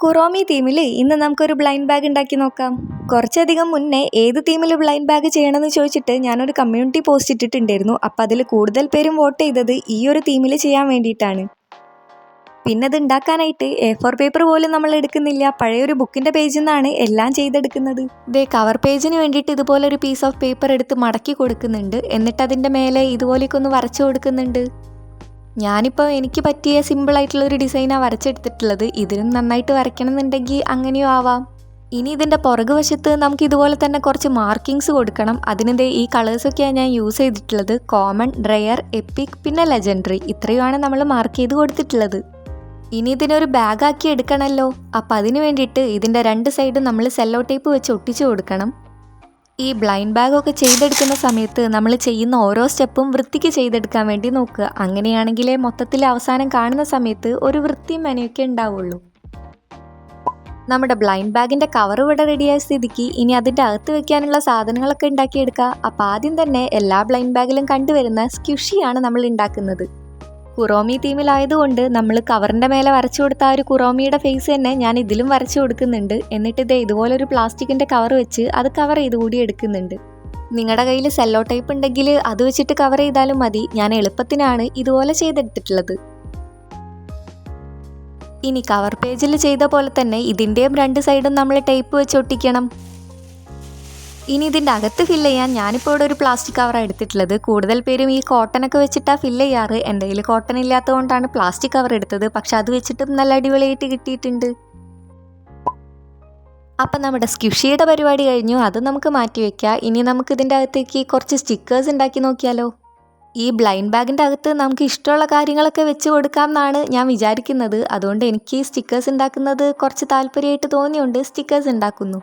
കുറോമി തീമിൽ ഇന്ന് നമുക്കൊരു blind bag ഉണ്ടാക്കി നോക്കാം. കുറച്ചധികം മുന്നേ ഏത് തീമിൽ ബ്ലൈൻഡ് ബാഗ് ചെയ്യണമെന്ന് ചോദിച്ചിട്ട് ഞാനൊരു കമ്മ്യൂണിറ്റി പോസ്റ്റ് ഇട്ടിട്ടുണ്ടായിരുന്നു. അപ്പോൾ അതിൽ കൂടുതൽ പേരും വോട്ട് ചെയ്തത് ഈ ഒരു തീമിൽ ചെയ്യാൻ വേണ്ടിയിട്ടാണ്. പിന്നെ അത് ഉണ്ടാക്കാനായിട്ട് A4 പേപ്പർ പോലും നമ്മൾ എടുക്കുന്നില്ല, പഴയൊരു ബുക്കിൻ്റെ പേജിൽ നിന്നാണ് എല്ലാം ചെയ്തെടുക്കുന്നത്. ഇതേ കവർ പേജിന് വേണ്ടിയിട്ട് ഇതുപോലെ ഒരു പീസ് ഓഫ് പേപ്പർ എടുത്ത് മടക്കി കൊടുക്കുന്നുണ്ട്. എന്നിട്ട് അതിൻ്റെ മേലെ ഇതുപോലെയൊക്കെ ഒന്ന് വരച്ചു കൊടുക്കുന്നുണ്ട്. ഞാനിപ്പോൾ എനിക്ക് പറ്റിയ സിമ്പിളായിട്ടുള്ളൊരു ഡിസൈനാണ് വരച്ചെടുത്തിട്ടുള്ളത്. ഇതിനും നന്നായിട്ട് വരയ്ക്കണം എന്നുണ്ടെങ്കിൽ അങ്ങനെയും ആവാം. ഇനി ഇതിൻ്റെ പുറകു വശത്ത് നമുക്ക് ഇതുപോലെ തന്നെ കുറച്ച് മാർക്കിങ്സ് കൊടുക്കണം. അതിൻ്റെ ഈ കളേഴ്സൊക്കെയാണ് ഞാൻ യൂസ് ചെയ്തിട്ടുള്ളത്. കോമൺ, റെയർ, എപ്പിക്, പിന്നെ ലെജൻഡറി, ഇത്രയുമാണ് നമ്മൾ മാർക്ക് ചെയ്ത് കൊടുത്തിട്ടുള്ളത്. ഇനി ഇതിനൊരു ബാഗാക്കി എടുക്കണമല്ലോ. അപ്പോൾ അതിന് വേണ്ടിയിട്ട് ഇതിൻ്റെ രണ്ട് സൈഡും നമ്മൾ സെല്ലോ ടേപ്പ് വെച്ച് ഒട്ടിച്ചു കൊടുക്കണം. ഈ ബ്ലൈൻഡ് ബാഗൊക്കെ ചെയ്തെടുക്കുന്ന സമയത്ത് നമ്മൾ ചെയ്യുന്ന ഓരോ സ്റ്റെപ്പും വൃത്തിക്ക് ചെയ്തെടുക്കാൻ വേണ്ടി നോക്കുക. അങ്ങനെയാണെങ്കിലേ മൊത്തത്തിൽ അവസാനം കാണുന്ന സമയത്ത് ഒരു വൃത്തിയും മെനയൊക്കെ ഉണ്ടാവുള്ളൂ. നമ്മുടെ ബ്ലൈൻഡ് ബാഗിൻ്റെ കവർ ഇവിടെ റെഡിയായ സ്ഥിതിക്ക് ഇനി അതിൻ്റെ അകത്ത് വെക്കാനുള്ള സാധനങ്ങളൊക്കെ ഉണ്ടാക്കിയെടുക്കുക. അപ്പോൾ ആദ്യം തന്നെ എല്ലാ ബ്ലൈൻഡ് ബാഗിലും കണ്ടുവരുന്ന സ്ക്വിഷിയാണ് നമ്മൾ ഉണ്ടാക്കുന്നത്. കുറോമി തീമിലായതുകൊണ്ട് നമ്മൾ കവറിൻ്റെ മേലെ വരച്ചു കൊടുത്ത ആ ഒരു കുറോമിയുടെ ഫേസ് തന്നെ ഞാൻ ഇതിലും വരച്ചു കൊടുക്കുന്നുണ്ട്. എന്നിട്ട് ഇതേ ഇതുപോലൊരു പ്ലാസ്റ്റിക്കിൻ്റെ കവർ വെച്ച് അത് കവർ ചെയ്ത് കൂടി എടുക്കുന്നുണ്ട്. നിങ്ങളുടെ കയ്യിൽ സെല്ലോ ടേപ്പ് ഉണ്ടെങ്കിൽ അത് വെച്ചിട്ട് കവർ ചെയ്താലും മതി. ഞാൻ എളുപ്പത്തിനാണ് ഇതുപോലെ ചെയ്തെടുത്തിട്ടുള്ളത്. ഇനി കവർ പേജിൽ ചെയ്ത പോലെ തന്നെ ഇതിൻ്റെയും രണ്ട് സൈഡും നമ്മൾ ടേപ്പ് വെച്ച് ഒട്ടിക്കണം. ഇനി ഇതിൻ്റെ അകത്ത് ഫില്ല് ചെയ്യാൻ ഞാനിപ്പോൾ ഇവിടെ ഒരു പ്ലാസ്റ്റിക് കവറാണ് എടുത്തിട്ടുള്ളത്. കൂടുതൽ പേരും ഈ കോട്ടനൊക്കെ വെച്ചിട്ടാണ് ഫില്ല് ചെയ്യാറ്. എൻ്റെ കയ്യിൽ കോട്ടൺ ഇല്ലാത്തതുകൊണ്ടാണ് പ്ലാസ്റ്റിക് കവർ എടുത്തത്. പക്ഷെ അത് വെച്ചിട്ടും നല്ല അടിപൊളിയായിട്ട് കിട്ടിയിട്ടുണ്ട്. അപ്പം നമ്മുടെ സ്ക്വിഷിയുടെ പരിപാടി കഴിഞ്ഞു, അത് നമുക്ക് മാറ്റി വയ്ക്കാം. ഇനി നമുക്ക് ഇതിൻ്റെ അകത്തേക്ക് കുറച്ച് സ്റ്റിക്കേഴ്സ് ഉണ്ടാക്കി നോക്കിയാലോ. ഈ ബ്ലൈൻഡ് ബാഗിൻ്റെ അകത്ത് നമുക്ക് ഇഷ്ടമുള്ള കാര്യങ്ങളൊക്കെ വെച്ച് കൊടുക്കാം എന്നാണ് ഞാൻ വിചാരിക്കുന്നത്. അതുകൊണ്ട് എനിക്ക് സ്റ്റിക്കേഴ്സ് ഉണ്ടാക്കുന്നത് കുറച്ച് താല്പര്യമായിട്ട് തോന്നിയുകൊണ്ട് സ്റ്റിക്കേഴ്സ് ഉണ്ടാക്കുന്നു.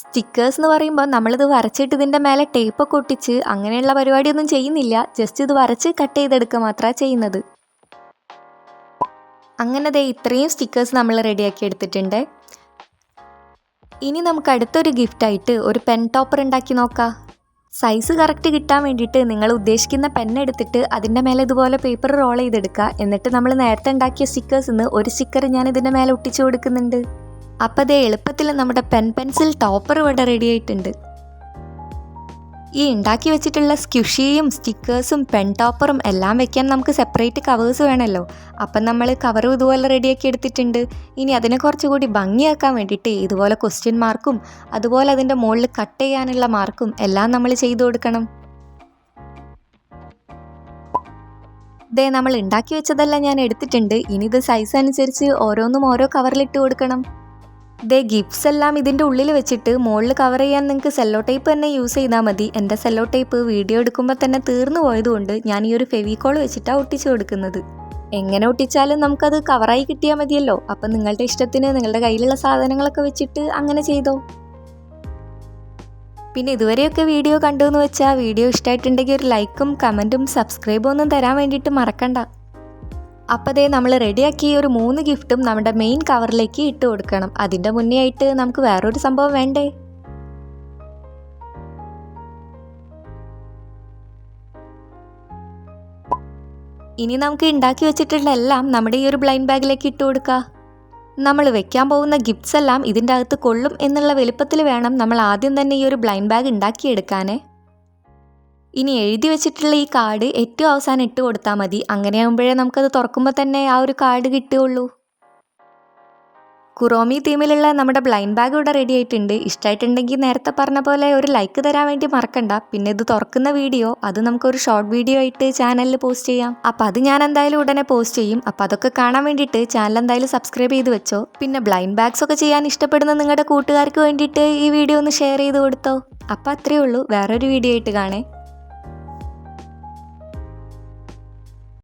സ്റ്റിക്കേഴ്സ് എന്ന് പറയുമ്പോൾ നമ്മളിത് വരച്ചിട്ട് ഇതിൻ്റെ മേലെ ടേപ്പൊക്കെ ഒട്ടിച്ച് അങ്ങനെയുള്ള പരിപാടിയൊന്നും ചെയ്യുന്നില്ല. ജസ്റ്റ് ഇത് വരച്ച് കട്ട് ചെയ്തെടുക്കുക മാത്രമാണ് ചെയ്യുന്നത്. അങ്ങനെ ഇത്രയും സ്റ്റിക്കേഴ്സ് നമ്മൾ റെഡിയാക്കി എടുത്തിട്ടുണ്ട്. ഇനി നമുക്ക് അടുത്തൊരു ഗിഫ്റ്റായിട്ട് ഒരു പെൻ ടോപ്പർ ഉണ്ടാക്കി നോക്കാം. സൈസ് കറക്റ്റ് കിട്ടാൻ വേണ്ടിയിട്ട് നിങ്ങൾ ഉദ്ദേശിക്കുന്ന പെൻ എടുത്തിട്ട് അതിൻ്റെ മേലെ ഇതുപോലെ പേപ്പർ റോൾ ചെയ്തെടുക്കുക. എന്നിട്ട് നമ്മൾ നേരത്തെ ഉണ്ടാക്കിയ സ്റ്റിക്കേഴ്സിൽ നിന്ന് ഒരു സ്റ്റിക്കർ ഞാൻ ഇതിൻ്റെ മേലെ ഒട്ടിച്ചു കൊടുക്കുന്നുണ്ട്. അപ്പോൾ അതേ എളുപ്പത്തിൽ നമ്മുടെ പെൻസിൽ ടോപ്പർ ഇവിടെ റെഡി ആയിട്ടുണ്ട്. ഈ ഉണ്ടാക്കി വെച്ചിട്ടുള്ള സ്ക്വിഷിയും സ്റ്റിക്കേഴ്സും പെൻ ടോപ്പറും എല്ലാം വെക്കാൻ നമുക്ക് സെപ്പറേറ്റ് കവേഴ്സ് വേണമല്ലോ. അപ്പം നമ്മൾ കവറും ഇതുപോലെ റെഡിയാക്കി എടുത്തിട്ടുണ്ട്. ഇനി അതിനെ കുറച്ചുകൂടി ഭംഗിയാക്കാൻ വേണ്ടിയിട്ട് ഇതുപോലെ ക്വസ്റ്റ്യൻ മാർക്കും അതുപോലെ അതിൻ്റെ മുകളിൽ കട്ട് ചെയ്യാനുള്ള മാർക്കും എല്ലാം നമ്മൾ ചെയ്തു കൊടുക്കണം. ഇതേ നമ്മൾ ഉണ്ടാക്കി വെച്ചതെല്ലാം ഞാൻ എടുത്തിട്ടുണ്ട്. ഇനി ഇത് സൈസ് അനുസരിച്ച് ഓരോന്നും ഓരോ കവറിലിട്ട് കൊടുക്കണം. ഇതേ ഗിഫ്റ്റ്സ് എല്ലാം ഇതിൻ്റെ ഉള്ളിൽ വെച്ചിട്ട് മുകളിൽ കവർ ചെയ്യാൻ നിങ്ങൾക്ക് സെല്ലോ ടേപ്പ് തന്നെ യൂസ് ചെയ്താൽ മതി. എൻ്റെ സെല്ലോ ടേപ്പ് വീഡിയോ എടുക്കുമ്പോൾ തന്നെ തീർന്നു പോയതുകൊണ്ട് ഞാൻ ഈ ഒരു ഫെവിക്കോൾ വെച്ചിട്ടാണ് ഒട്ടിച്ചു കൊടുക്കുന്നത്. എങ്ങനെ ഒട്ടിച്ചാലും നമുക്കത് കവറായി കിട്ടിയാൽ മതിയല്ലോ. അപ്പം നിങ്ങളുടെ ഇഷ്ടത്തിന് നിങ്ങളുടെ കയ്യിലുള്ള സാധനങ്ങളൊക്കെ വെച്ചിട്ട് അങ്ങനെ ചെയ്തോ. പിന്നെ ഇതുവരെയൊക്കെ വീഡിയോ കണ്ടു എന്ന് വെച്ചാൽ വീഡിയോ ഇഷ്ടമായിട്ടുണ്ടെങ്കിൽ ഒരു ലൈക്കും കമൻറ്റും സബ്സ്ക്രൈബും ഒന്നും തരാൻ വേണ്ടിയിട്ട് മറക്കണ്ട. അപ്പോൾ അതേ നമ്മൾ റെഡിയാക്കി ഒരു 3 ഗിഫ്റ്റും നമ്മുടെ മെയിൻ കവറിലേക്ക് ഇട്ട് കൊടുക്കണം. അതിൻ്റെ മുന്നേ ആയിട്ട് നമുക്ക് വേറൊരു സംഭവം വേണ്ടേ. ഇനി നമുക്ക് ഉണ്ടാക്കി വെച്ചിട്ടുള്ള എല്ലാം നമ്മുടെ ഈ ഒരു ബ്ലൈൻഡ് ബാഗിലേക്ക് ഇട്ട് കൊടുക്കുക. നമ്മൾ വെക്കാൻ പോകുന്ന ഗിഫ്റ്റ്സ് എല്ലാം ഇതിൻ്റെ അകത്ത് കൊള്ളും എന്നുള്ള വലുപ്പത്തിൽ വേണം നമ്മൾ ആദ്യം തന്നെ ഈ ഒരു ബ്ലൈൻഡ് ബാഗ് ഉണ്ടാക്കിയെടുക്കാനേ. ഇനി എഴുതി വെച്ചിട്ടുള്ള ഈ കാർഡ് ഏറ്റവും അവസാനം ഇട്ട് കൊടുത്താൽ മതി. അങ്ങനെയാകുമ്പോഴേ നമുക്കത് തുറക്കുമ്പോൾ തന്നെ ആ ഒരു കാർഡ് കിട്ടുകയുള്ളൂ. കുറോമി തീമിലുള്ള നമ്മുടെ ബ്ലൈൻഡ് ബാഗ് ഇവിടെ റെഡി ആയിട്ടുണ്ട്. ഇഷ്ടമായിട്ടുണ്ടെങ്കിൽ നേരത്തെ പറഞ്ഞ പോലെ ഒരു ലൈക്ക് തരാൻ വേണ്ടി മറക്കണ്ട. പിന്നെ ഇത് തുറക്കുന്ന വീഡിയോ അത് നമുക്കൊരു ഷോർട്ട് വീഡിയോ ആയിട്ട് ചാനലിൽ പോസ്റ്റ് ചെയ്യാം. അപ്പോൾ അത് ഞാൻ എന്തായാലും ഉടനെ പോസ്റ്റ് ചെയ്യും. അപ്പോൾ അതൊക്കെ കാണാൻ വേണ്ടിയിട്ട് ചാനൽ എന്തായാലും സബ്സ്ക്രൈബ് ചെയ്ത് വെച്ചോ. പിന്നെ ബ്ലൈൻഡ് ബാഗ്സ് ഒക്കെ ചെയ്യാൻ ഇഷ്ടപ്പെടുന്ന നിങ്ങളുടെ കൂട്ടുകാർക്ക് വേണ്ടിയിട്ട് ഈ വീഡിയോ ഒന്ന് ഷെയർ ചെയ്ത് കൊടുത്തോ. അപ്പോൾ അത്രയേ ഉള്ളൂ. വേറൊരു വീഡിയോ ആയിട്ട് കാണേ.